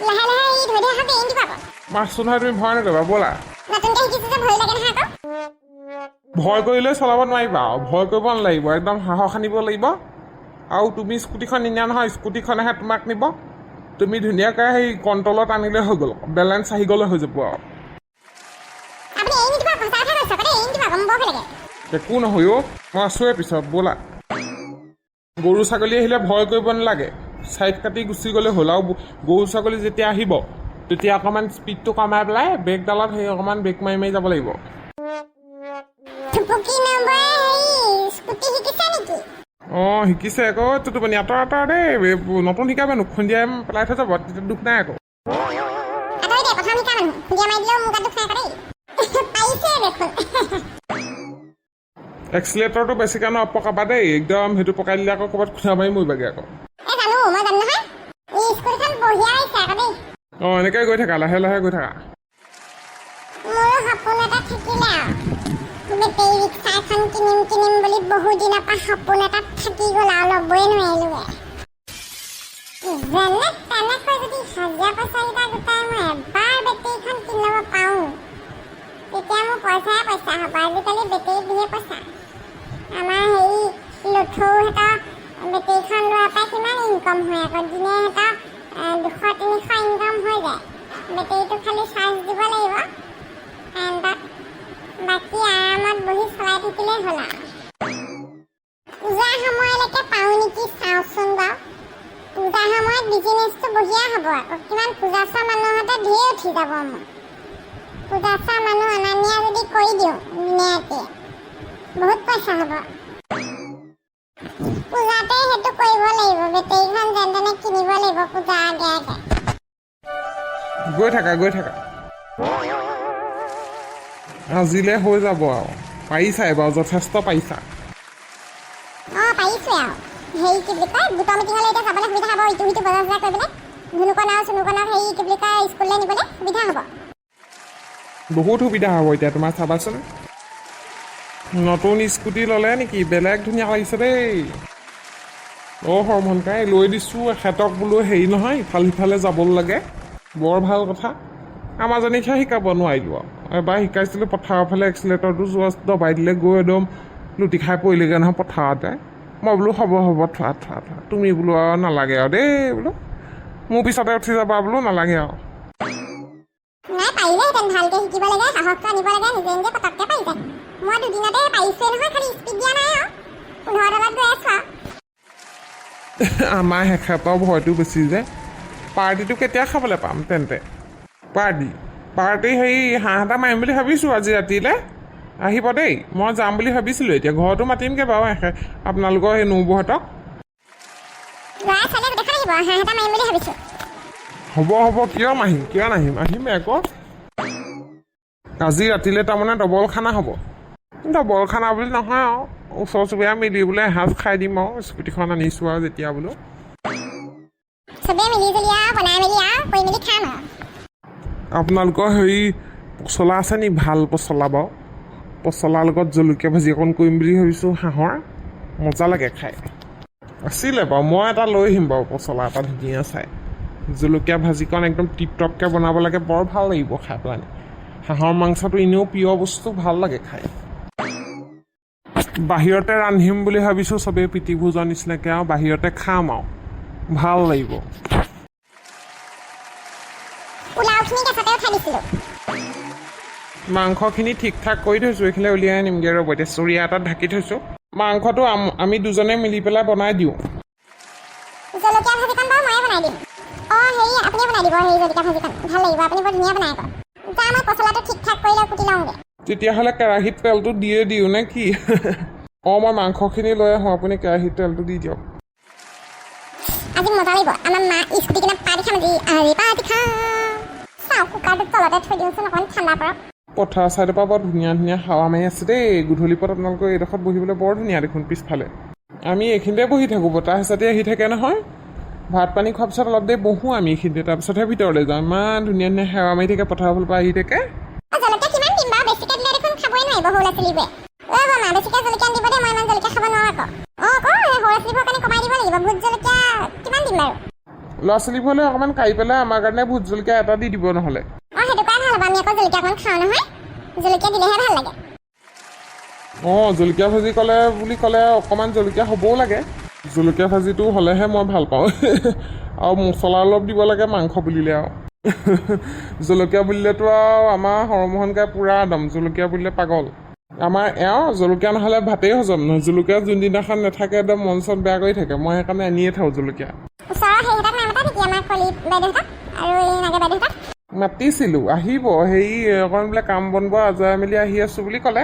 লাহে লাহে এই ধৰি হাতে ইন্দি পাব মাছটো নহয় তুমি ভয় নকৰিবা ব'লা নতুনকে শিকিছো যে ভয় লাগে নহয় আকৌ ভয় কৰিলে চলাব নোৱাৰিবা ভয় কৰিব নালাগিব একদম সাহস আনিব লাগিব আৰু তুমি স্কুটিখন নিনিয়া নহয় স্কুটিখনেহে তোমাক নিব তুমি ধুনীয়াকৈ সেই কণ্ট্ৰলত আনিলে হৈ গ'ল বেলেঞ্চ আহি গ'লে হৈ যাব আৰু আপুনি এই নিদিবা সঁচা কথা কৈছ কদে এই নিদিবা গম বৰ লাগে একো নহয় অ' মই আছোৱে পিছত ব'লা গৰু ছাগলী আহিলে ভয় কৰিব নালাগে ছাইড কাটি গুচি গ'লে হ'ল আৰু গৰু ছাগলী যেতিয়া আহিব তেতিয়া অকণমান স্পীডটো কমাই পেলাই ব্ৰেকডালত সেই অকণমান ব্ৰেক মাৰি মাৰি যাব লাগিব থুপুকি নম্বৰ হেৰি স্কুটি শিকিছে নেকি অঁ শিকিছে আকৌ তোৰ মানে আঁতৰ দেই নতুন শিকাবা নো খুন্দিয়াই পেলাই থৈ যাব তেতিয়া দুখ নাই আকৌ আঁতৰি দে প্ৰথম শিকা মানুহ খুন্দিয়া মাৰি দিলেও মোৰ গাত দুখ নাই আকৌ দেই পাৰিছে দেখোন এক্সিলেটৰটো বেছিকৈ নপকাবা দেই একদম সেইটো পকাই দিলে আকৌ ক'ৰবাত খুন্দা মাৰি মৰিবাগৈ আকৌ এই জানো মই জানো নহয় এই স্কুটিখন বঢ়িয়া হৈছে আকৌ দেই অঁ এনেকৈ গৈ থাকা লাহে লাহে গৈ থাকা মোৰো সপোন এটা থাকিলে আৰু বেটেৰী ৰিক্সা এখন কিনিম বুলি বহু দিনৰ পৰা সপোন এটা থাকি গ'ল আৰু ল'বই নোৱাৰিলোৱে যেনে তেনেকৈ যদি হাজিৰা পইচাকেইটা গোটাই মই এবাৰ বেটেৰীখন কিনি ল'ব পাৰোঁ তেতিয়া মোৰ পইচাই পইচা হ'ব আজিকালি বেটেৰী দিয়ে পইচা আমাৰ হেৰি লথৌহঁতৰ বেটেৰীখন লোৱাৰ পৰা কিমান ইনকম হয় আকৌ দিনে সিহঁতৰ 200-300 ইনকম হৈ যায় বেটেৰীটো খালি চাৰ্জ দিব লাগিব বাকী আৰামত বহি চলাই থাকিলেই হ'ল আৰু পূজাৰ সময়লৈকে পাওঁ নেকি চাওঁচোন বাৰু পূজাৰ সময়ত বিজনেছটো বঢ়িয়া হ'ব আকৌ কিমান পূজা চোৱা মানুহহঁতে ঢেৰ উঠি যাব মোৰ পূজা চোৱা মানুহ অনা নিয়া যদি কৰি দিওঁ ধুনীয়াকৈ বহুত পইচা হ'ব পূজাতে সেইটো কৰিব লাগিব বেটেৰীখন যেন তেনে কিনিব লাগিব পূজা আগে আগে গৈ থাকা আজিলে হৈ যাব আৰু পাৰিছাই বাৰু যথেষ্ট পাৰিছা অঁ পাৰিছোৱে আৰু হেৰি কি বুলি কয় গোটৰ মিটিঙলৈ এতিয়া যাবলৈ সুবিধা হ'ব ইটো সিটো বজাৰ চজাৰ কৰিবলৈ ধুনুকণ আৰু চুনুকণক হেৰি কি বুলি কয় স্কুললৈ নিবলৈ সুবিধা হ'ব বহুত সুবিধা হ'ব এতিয়া তোমাৰ চাবাচোন নতুন স্কুটি ল'লে নেকি বেলেগ ধুনীয়া লাগিছে দেই অঁ হৰমনকাই লৈ দিছোঁ এখেতক বোলো হেৰি নহয় ইফাল সিফালে যাব লাগে বৰ ভাল কথা আমাৰজনীকহে শিকাব নোৱাৰিলোঁ আৰু এবাৰ শিকাইছিলোঁ পথাৰৰ ফালে এক্সিলেটৰটো যোৱা দবাই দিলে গৈ একদম লুটি খাই পৰিলেগৈ নহয় পথাৰতে মই বোলো হ'ব থোৱা তুমি বোলো আৰু নালাগে আৰু দেই বোলো মোৰ পিছতে উঠি যাবা বোলো নালাগে আৰু নাই পাৰিলেহেঁতেন ভালকৈ শিকিব লাগে সাহসটো আনিব লাগে নিজে নিজে পটককৈ পাৰিলেহেঁতেন মই দুদিনতে পাৰিছোৱে নহয় খালি স্পীড দিয়া নাই আৰু 15 তলত গৈ আছোঁ আৰু আমাৰ এখেতৰ ভয়টো বেছি যে পাৰ্টিটো কেতিয়া খাবলৈ পাম তেন্তে পাৰ্টি হেৰি হাঁহ এটা মাৰিম বুলি ভাবিছোঁ আজি ৰাতিলৈ আহিব দেই মই যাম বুলি ভাবিছিলোঁ এতিয়া ঘৰতো মাতিমগৈ বাৰু আপোনালোকৰ সেই নবৌহঁতক ল'ৰা ছোৱালীয়ে দেখা আহিব হাঁহ এটা মাৰিম বুলি ভাবিছোঁ হ'ব কিয় নাহিম আহিমেই আকৌ আজি ৰাতিলৈ তাৰমানে ডবল খানা হ'ব ডবল খানা বুলি নহয় আৰু ওচৰ চুবুৰীয়া মিলি বোলে এসাঁজ খাই দিম আৰু স্কুটিখন আনিছোঁ আৰু যেতিয়া বোলো চবেই মিলি জুলি আৰু বনাই মেলি আৰু কৰি মেলি খাম আৰু আপোনালোকৰ হেৰি পচলা আছে নি ভাল পচলা বাৰু পচলাৰ লগত জলকীয়া ভাজি অকণ কৰিম বুলি ভাবিছোঁ হাঁহৰ মজা লাগে খাই আছিলে বাৰু মই এটা লৈ আহিম বাৰু পচলা এটা ধুনীয়া চাই জলকীয়া ভাজিকণ একদম টিপটপকৈ বনাব লাগে বৰ ভাল লাগিব খাই পেলাই হাঁহৰ মাংসটো এনেও প্ৰিয় বস্তু ভাল লাগে খাই বাহিৰতে ৰান্ধিম বুলি ভাবিছোঁ চবেই প্ৰীতি ভোজৰ নিচিনাকৈ আৰু বাহিৰতে খাম আৰু ভাল লাগিব পোলাওখিনি গেছতে উঠাই দিছিলোঁ মাংসখিনি ঠিক ঠাক কৰি থৈছোঁ এইখিনি উলিয়াই আনিমগৈ ৰ'ব এতিয়া চৰিয়া এটাত ঢাকি থৈছোঁ মাংসটো আমি দুজনে মিলি পেলাই বনাই দিওঁ জলকীয়া ভাজিখন বাৰু ময়ে বনাই দিম অঁ হেৰি আপুনি বনাই দিব হেৰি জলকীয়া ভাজিখন ভাল লাগিব আপুনি বৰ ধুনীয়া বনাই আকৌ যা মই পচলাটো ঠিক ঠাক কৰি লৈ কুটি লওঁগৈ তেতিয়াহ'লে কেৰাহীত তেলটো দিয়ে দিওঁ নে কি অঁ মই মাংসখিনি লৈ আহোঁ আপুনি কেৰাহীত তেলটো দি দিয়ক আজি মজা লাগিব আমাৰ মা স্কুটি কিনা পাৰ্টি খাম আজি পাৰ্টি খাম চাওঁ কুকাৰটো তলতে থৈ দিওঁচোন অকণমান ঠাণ্ডা পৰক পথাৰ ছাইডৰ পৰা বৰ ধুনীয়া হাৱা মাৰি আছে দেই গধূলি পৰত আপোনালোকৰ এইডোখৰত বহিবলৈ বৰ ধুনীয়া দেখোন পিছফালে আমি এইখিনিতে বহি থাকোঁ বতাহ হিচাপে আহি থাকে নহয় ভাত পানী খোৱাৰ পিছত অলপ দেৰি বহোঁ আমি এইখিনিতে তাৰপিছতহে ভিতৰলৈ যাওঁ ইমান ধুনীয়া হাৱা মাৰি থাকে পথাৰৰ ফালৰ পৰা আহি থাকে জলকীয়া কিমান দিম বাৰু বেছিকৈ দিলে দেখোন খাবই নোৱাৰিব সৰু ল'ৰা ছোৱালীবোৰে মা বেছিকৈ জলকীয়া দিব দেই মই ইমান জলকীয়া খাব নোৱাৰোঁ আকৌ অঁ আকৌ সৰু ল'ৰা ছোৱালীবোৰৰ কাৰণে কমাই দিব লাগিব ভোট জলকীয়া কিমান দিম বাৰু ল'ৰা ছোৱালীবোৰলৈ অকণমান কাঢ়ি পেলাই আমাৰ কাৰণে ভোট জলকীয়া এটা দি দিব নহ'লে। সেইটো কৰা ভাল হ'ব, আমি আকৌ জলকীয়া অকণমান খাওঁ নহয়, জলকীয়া দিলেহে ভাল লাগে। জলকীয়া ভাজি বুলি ক'লে অকণমান জলকীয়া হ'বও লাগে। জলকীয়া ভাজিটো হ'লেহে মই ভাল পাওঁ। আৰু মছলা অলপ দিব লাগে মাংস বুলিলে আৰু। জলকীয়া বুলিলেতো আৰু আমাৰ হৰমোহনকাই পূৰা একদম জলকীয়া বুলিলে পাগল। আমাৰ জলকীয়া নহ'লে ভাতেই হজম নহয়। জলকীয়া যোনদিনাখন নাথাকে একদম মন চন বেয়া কৰি থাকে। মই সেইকাৰণে আনিয়ে থাকোঁ জলকীয়া। মাতিছিলোঁ আহিব, হেৰি অকণ বোলে কাম বনব আজৰাই মেলি আহি আছোঁ বুলি ক'লে।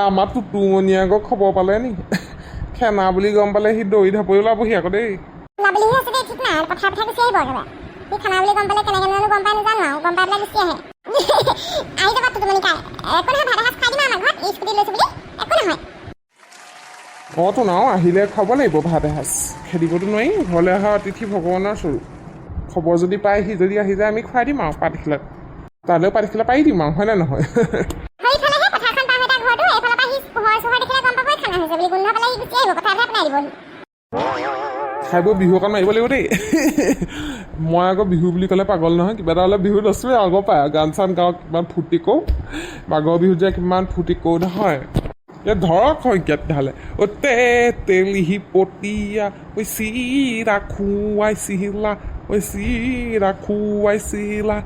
আমাৰ টুটুমণি আকৌ খবৰ পালে নি? খেনা বুলি গম পালে সি দৌৰি ঢাপৰি ওলাবহি আকৌ দেই। তো নাও আহিলে খাব লাগিব ভাত এসাঁজ, খেদিবতো নোৱাৰি। ঘৰলৈ অহা অতিথি ভগৱানৰ স্বৰূপ। খবৰ যদি পায় সি যদি আহি যায় আমি খুৱাই দিম আৰু পাতখিলাত। তালৈও পাতখিলা পাৰি দিম আৰু হয়নে নহয়? খাই বৈ বিহু অকণ মাৰিব লাগিব দেই। মই আকৌ বিহু বুলি ক'লে পাগল নহয়, কিবা এটা হ'লে বিহুত আছোঁৱে আগৰ পৰাই। গান চান গাওঁ, কিমান ফূৰ্তি কৰোঁ। মাঘৰ বিহুত যে কিমান ফূৰ্তি কৰোঁ নহয়। ধৰক শইকীয়া তেতিয়াহ'লে তেলিহি পতীয়া ঐ চিৰা খুৱাইছিলা, ঐ চিৰা খুৱাইছিলা,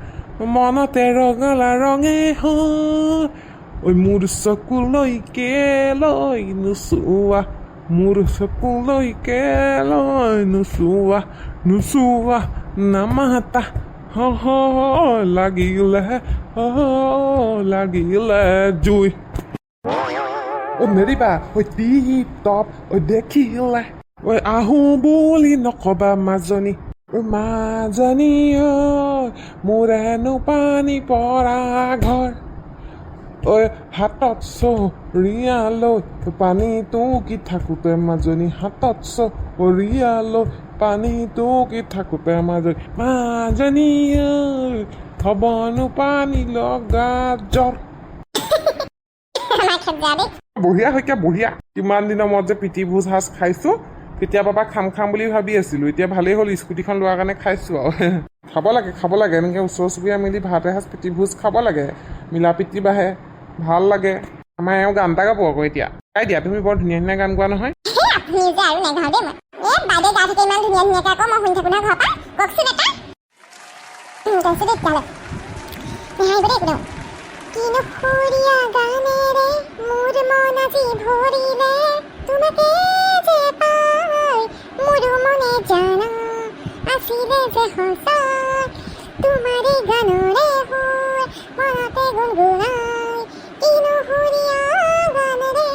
মনতে ৰঙলা ৰঙে ঐ মোৰ চকুলৈকে লৈ নোচোৱা, মোৰ চকুলৈকে লৈ নোচোৱা, নোচোৱা নামাতা লাগিলে লাগিলে জুই। নেৰিবা টিপ টপ দেখিলে আহোঁ বুলি নকবা মাজনী, মাজনী মোৰেনো পানী পৰা ঘৰ, হাতত চৰিয়া লৈ পানীটো কি থাকোঁতে মাজনী, হাতত চৰিয়া লৈ পানীটো কি থাকোঁতে মাজনী, মাজনী হ'বনো পানী লগা জ্বৰ। বঢ়িয়া শইকীয়া বঢ়িয়া। কিমান দিনৰ মূৰত যে প্ৰীতি ভোজ সাজ খাইছোঁ। কেতিয়াবা পৰা খাম বুলি ভাবি আছিলোঁ, এতিয়া ভালেই হ'ল স্কুটিখন লোৱাৰ কাৰণে খাইছোঁ আৰু। খাব লাগে এনেকৈ ওচৰ চুবুৰীয়া মিলি ভাত এসাঁজ প্ৰীতি ভোজ খাব লাগে, মিলা প্ৰীতি বাঢ়ে, ভাল লাগে। আমাৰ এওঁ গান এটা গাব আকৌ এতিয়া। গাই দিয়া, তুমি বৰ ধুনীয়া ধুনীয়া গান গোৱা নহয়। কিনুখুৰীয়া গানেৰে মোৰ মন আজি ভৰিলে, তোমাকে যে পাই মোৰ মনে জানা আছিলে যে সঁচা, তোমাৰে গানৰে সুৰ মনতে গুণগুণাই, কিনুখুৰীয়া গানেৰে।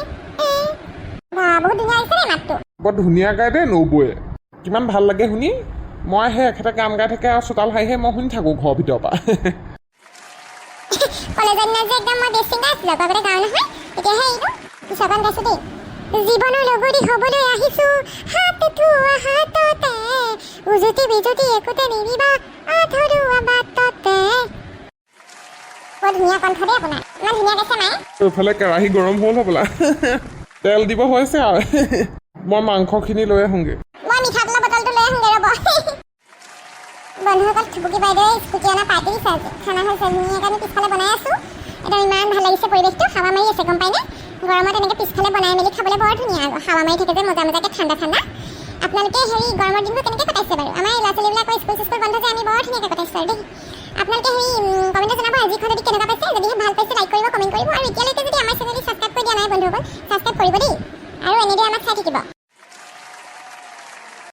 বহুত ধুনীয়া আহিছে দেই মাতটো। বৰ ধুনীয়া গাই দেই নবৌয়ে, কিমান ভাল লাগে শুনি। মই সেই একেটা গান গাই থাকে আৰু চোতাল হাঁহিহে মই শুনি থাকোঁ ঘৰৰ ভিতৰৰ পৰা। কলেজত যে একদম মই বেষ্ট ছিংগাৰ আছিলোঁ, আগতে গাওঁ নহয়, এতিয়াহে এইটো পিছৰ গান গাইছোঁ দেই। জীৱনৰ লগৰী হ'বলৈ আহিছোঁ, হাত থোৱা হাততে, উজুতি বিজুতি একোতে নিদিবা আধৰুৱা বাটতে। বৰ ধুনীয়া কণ্ঠ দেই আপোনাৰ, ইমান ধুনীয়া গাইছে মায়ে। এইফালে কেৰাহী গৰম হ'ল হ'বলা, তেল দিব হৈছে আৰু। মই মাংসখিনি লৈ আহোঁগৈ। মই মিঠাতেলৰ বটলটো লৈ আহোঁগৈ ৰ'ব। বন্ধুসকল থুপুকি বাইদেৱে স্কুটি অনা পাৰ্টি দিছে আজি। খানা হৈছে ধুনীয়াকৈ আমি পিছফালে বনাই আছোঁ। একদম ইমান ভাল লাগিছে পৰিৱেশটো, হাৱা মাৰি আছে গম পায়নে? গৰমত এনেকৈ পিছফালে বনাই মেলি খাবলৈ বৰ ধুনীয়া, হাৱা মাৰি থাকে যে মজা মজাকৈ ঠাণ্ডা ঠাণ্ডা। আপোনালোকে গৰমৰ দিনবোৰ কেনেকৈ কটাইছে বাৰু? আমাৰ ল'ৰা ছোৱালীবিলাকৰ স্কুল বন্ধ যে আমি বৰ ধুনীয়াকৈ কটাইছোঁ আৰু দেই। আপোনালোকে কমেণ্টত জনাব আজিখন যদি কেনেকুৱা পাইছে। যদিহে ভাল পাইছে লাইক কৰিব, কমেণ্ট কৰিব, আৰু এতিয়ালৈকে যদি আমাৰ চেনেলটো ছাবস্ক্ৰাইব কৰি দিয়া নাই বন্ধুসকল, ছাবস্ক্ৰাইব কৰিব দেই, আৰু এনেদৰে আমাক চাই থাকিব।